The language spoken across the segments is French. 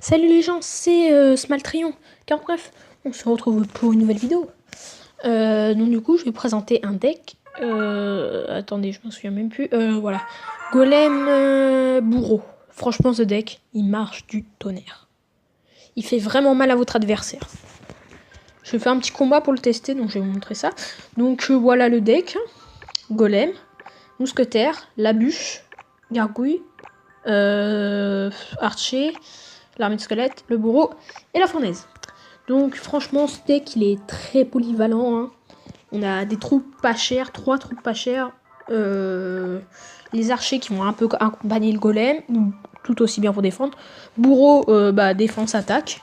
Salut les gens, c'est Smaltrion. Car bref, on se retrouve pour une nouvelle vidéo. Donc du coup, je vais présenter un deck. Attendez, je me souviens même plus. Voilà. Golem bourreau. Franchement, ce deck, il marche du tonnerre. Il fait vraiment mal à votre adversaire. Je vais faire un petit combat pour le tester, donc je vais vous montrer ça. Donc voilà le deck. Golem, mousquetaire, la bûche, gargouille, archer, l'armée de squelette, le bourreau et la fournaise. Donc franchement ce deck il est très polyvalent. Hein. On a des troupes pas chères, 3 troupes pas chères. Les archers qui vont un peu accompagner le golem, tout aussi bien pour défendre. Bourreau, défense attaque.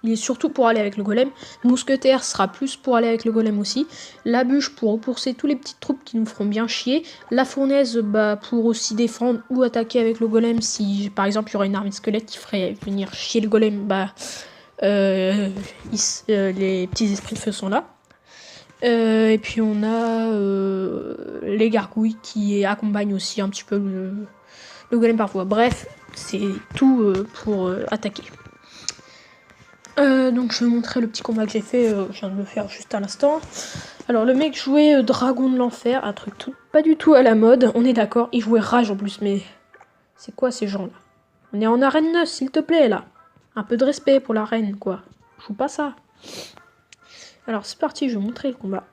Il est surtout pour aller avec le golem. Mousquetaire sera plus pour aller avec le golem aussi. La bûche pour repousser tous les petites troupes qui nous feront bien chier. La fournaise pour aussi défendre ou attaquer avec le golem. Si par exemple il y aura une armée de squelettes qui ferait venir chier le golem, les petits esprits de feu sont là. Et puis on a les gargouilles qui accompagnent aussi un petit peu le golem parfois. Bref, c'est tout pour attaquer. Donc je vais vous montrer le petit combat que j'ai fait, je viens de le faire juste à l'instant. Alors le mec jouait Dragon de l'Enfer, un truc pas du tout à la mode, on est d'accord, il jouait Rage en plus, mais c'est quoi ces gens là? On est en arène 9 s'il te plaît là. Un peu de respect pour la reine quoi, joue pas ça. Alors c'est parti, je vais vous montrer le combat.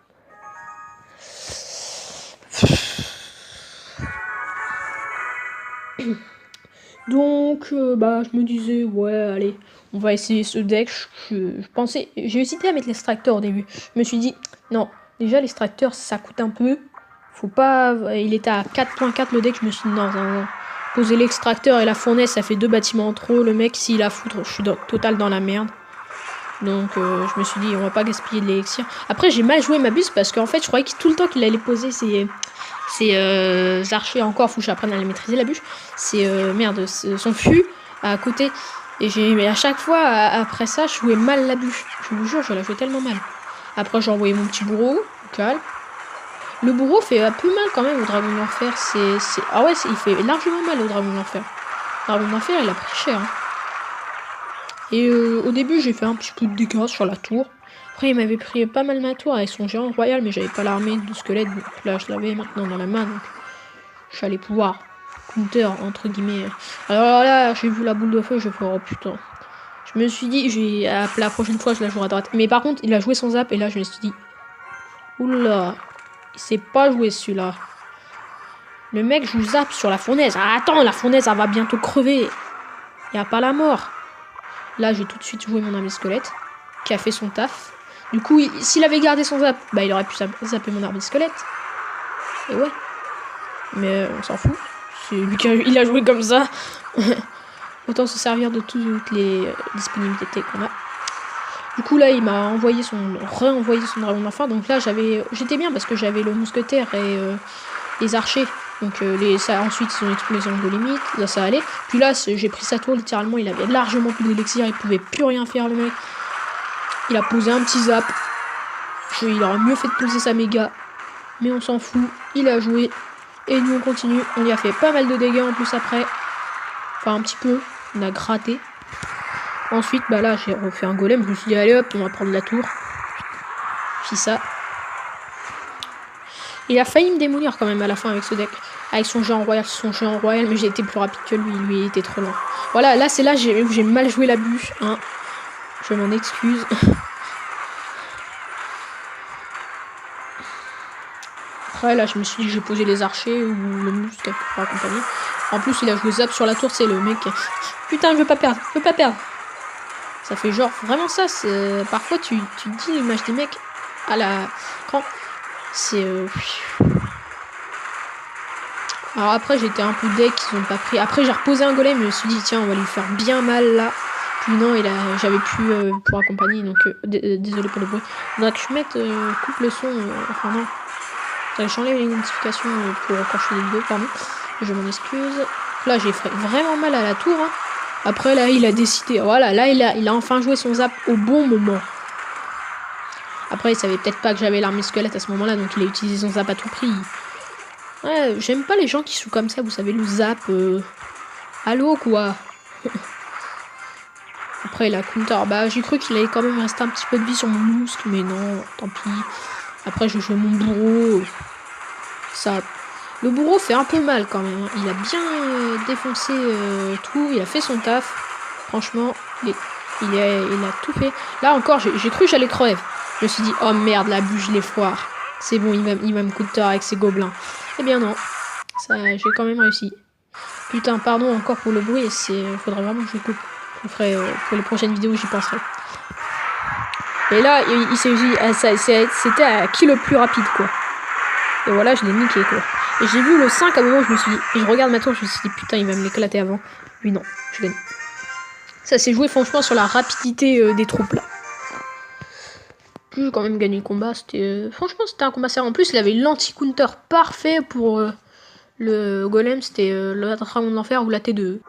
Donc, je me disais, ouais, allez, on va essayer ce deck. J'ai hésité à mettre l'extracteur au début. Je me suis dit, non, déjà l'extracteur, ça coûte un peu. Faut pas. Il était à 4.4 le deck. Je me suis dit, non. Poser l'extracteur et la fournaise, ça fait 2 bâtiments en trop. Le mec, s'il a foutre, je suis total dans la merde. Donc, je me suis dit, on va pas gaspiller de l'élixir. Après, j'ai mal joué ma buse parce qu'en fait, je croyais que tout le temps qu'il allait poser ses archers encore, faut que j'apprenne à les maîtriser la bûche. C'est son fût à côté. Et à chaque fois, après ça, je jouais mal la bûche. Je vous jure, je la jouais tellement mal. Après, j'ai envoyé mon petit bourreau, calme. Le bourreau fait un peu mal quand même au dragon de l'enfer. Ah ouais, il fait largement mal au dragon de l'enfer. Le dragon de l'enfer, il a pris cher. Hein. Et au début, j'ai fait un petit peu de dégâts sur la tour. Après, il m'avait pris pas mal ma tour avec son géant royal, mais j'avais pas l'armée de squelette. Donc là, je l'avais maintenant dans la main. Donc j'allais pouvoir counter, entre guillemets. Alors là, j'ai vu la boule de feu, je fais oh putain. Je me suis dit, la prochaine fois, je la jouerai à droite. Mais par contre, il a joué son zap, et là, je me suis dit, oula, il sait pas jouer celui-là. Le mec joue zap sur la fournaise. Ah, attends, la fournaise, elle va bientôt crever. Y a pas la mort. Là, j'ai tout de suite joué mon armée squelette, qui a fait son taf. Du coup, s'il avait gardé son zap, il aurait pu zapper mon armée squelette. Et ouais. Mais on s'en fout. C'est lui qui a joué comme ça. Autant se servir de toutes les disponibilités qu'on a. Du coup, là, il m'a renvoyé son dragon d'enfer. Donc là, j'étais bien parce que j'avais le mousquetaire et les archers. Donc ensuite, ils ont détruit les angles de limite. Là, ça allait. Puis là, j'ai pris sa tour, littéralement. Il avait largement plus d'élixir. Il pouvait plus rien faire, le mec. Il a posé un petit zap. Il aurait mieux fait de poser sa méga. Mais on s'en fout. Il a joué. Et nous, on continue. On y a fait pas mal de dégâts en plus après. Enfin, un petit peu. On a gratté. Ensuite, là, j'ai refait un golem. Je me suis dit, allez hop, on va prendre la tour. Puis ça. Il a failli me démolir quand même à la fin avec ce deck. Avec son géant royal, mais j'ai été plus rapide que lui. Lui, il était trop loin. Voilà, là, c'est là où j'ai mal joué la bûche. Hein. Je m'en excuse. Après, là, je me suis dit, j'ai posé les archers ou le muscle pour accompagner. En plus, il a joué zap sur la tour, c'est le mec. Putain, je veux pas perdre, Ça fait genre, vraiment ça, parfois tu dis l'image des mecs à la cran. C'est. Alors après, j'étais un peu deck, ils ont pas pris. Après, j'ai reposé un golem, je me suis dit, tiens, on va lui faire bien mal là. Puis non, j'avais plus pour accompagner, donc désolé pour le bruit. Faudrait que je mette, coupe le son, enfin non. J'enlève les notifications pour quand je fais des vidéos, pardon. Je m'en excuse. Là, j'ai fait vraiment mal à la tour. Hein. Après, là, il a décidé. Voilà, là, il a enfin joué son zap au bon moment. Après, il savait peut-être pas que j'avais l'armée squelette à ce moment-là, donc il a utilisé son zap à tout prix. Ouais, j'aime pas les gens qui jouent comme ça, vous savez, le zap. Allô, quoi. Après, la counter, bah j'ai cru qu'il allait quand même rester un petit peu de vie sur mon mousque, mais non, tant pis. Après, je joue mon bourreau. Ça, le bourreau fait un peu mal quand même. Hein. Il a bien défoncé tout, il a fait son taf. Franchement, il a tout fait. Là encore, j'ai cru que j'allais crever. Je me suis dit, oh merde, la bûche, je l'ai foire. C'est bon, il va me counter avec ses gobelins. Eh bien non, j'ai quand même réussi. Putain, pardon encore pour le bruit, faudrait vraiment que je coupe. Je ferai pour les prochaines vidéos, j'y penserai. Et là, il s'est dit, c'était à qui le plus rapide, quoi. Et voilà, je l'ai niqué, quoi. Et j'ai vu le 5 à un moment, je me suis dit, et je regarde maintenant, je me suis dit, putain, il va me l'éclater avant. Lui, non, je gagne. Ça s'est joué franchement sur la rapidité des troupes, là. Puis j'ai quand même gagné le combat, franchement, c'était un combat serré. En plus, il avait l'anti-counter parfait pour le golem, c'était le dragon de l'enfer ou la T2.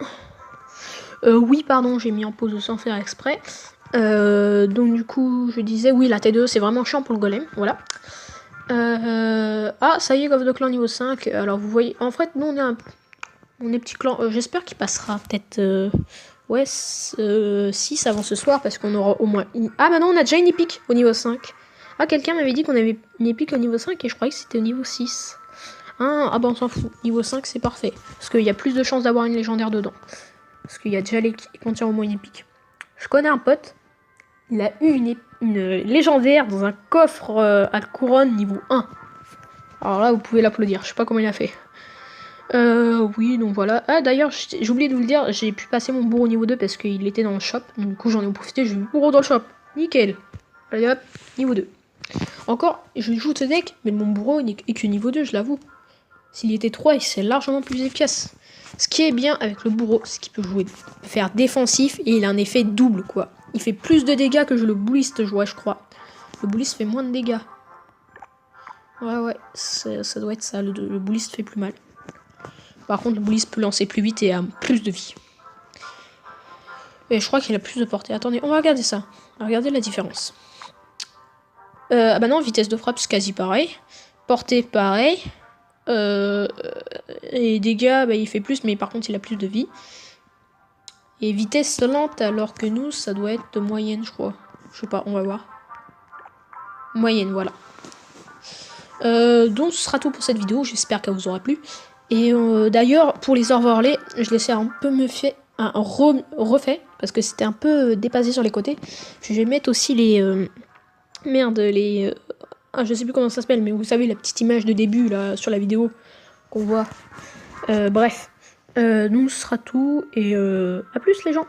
Oui, pardon, j'ai mis en pause sans faire exprès. Donc du coup, je disais, oui, la T2, c'est vraiment chiant pour le golem, voilà. Ah, ça y est, Gov de Clan niveau 5. Alors, vous voyez, en fait, nous, on est petit clan. J'espère qu'il passera peut-être, 6 avant ce soir, parce qu'on aura au moins une... Ah, bah non, on a déjà une épique au niveau 5. Ah, quelqu'un m'avait dit qu'on avait une épique au niveau 5, et je croyais que c'était au niveau 6. Ah, bah on s'en fout. Niveau 5, c'est parfait. Parce qu'il y a plus de chances d'avoir une légendaire dedans. Parce qu'il y a déjà les qui contiennent au moins une épique. Je connais un pote. Il a eu une légendaire dans un coffre à couronne niveau 1. Alors là, vous pouvez l'applaudir. Je sais pas comment il a fait. Oui, donc voilà. Ah, d'ailleurs, j'ai oublié de vous le dire. J'ai pu passer mon bourreau niveau 2 parce qu'il était dans le shop. Donc, du coup, j'en ai profité. J'ai eu le bourreau dans le shop. Nickel. Allez hop, niveau 2. Encore, je joue ce deck, mais mon bourreau n'est que niveau 2, je l'avoue. S'il était 3, il serait largement plus efficace. Ce qui est bien avec le bourreau, c'est qu'il peut faire défensif et il a un effet double, quoi. Il fait plus de dégâts que le bouliste, je crois. Le bouliste fait moins de dégâts. Ouais, ça doit être ça. Le bouliste fait plus mal. Par contre, le bouliste peut lancer plus vite et a plus de vie. Et je crois qu'il a plus de portée. Attendez, on va regarder ça. On va regarder la différence. Ah bah non, vitesse de frappe, c'est quasi pareil. Portée, pareil. Et dégâts, bah, il fait plus, mais par contre, il a plus de vie. Et vitesse lente, alors que nous, ça doit être de moyenne, je crois. Je sais pas, on va voir. Moyenne, voilà. Donc, ce sera tout pour cette vidéo. J'espère qu'elle vous aura plu. Et d'ailleurs, pour les overlays, je laissais un peu refait, parce que c'était un peu dépassé sur les côtés. Je vais mettre aussi les... je sais plus comment ça s'appelle, mais vous savez, la petite image de début, là, sur la vidéo, qu'on voit. Bref. Donc, ce sera tout, et à plus, les gens.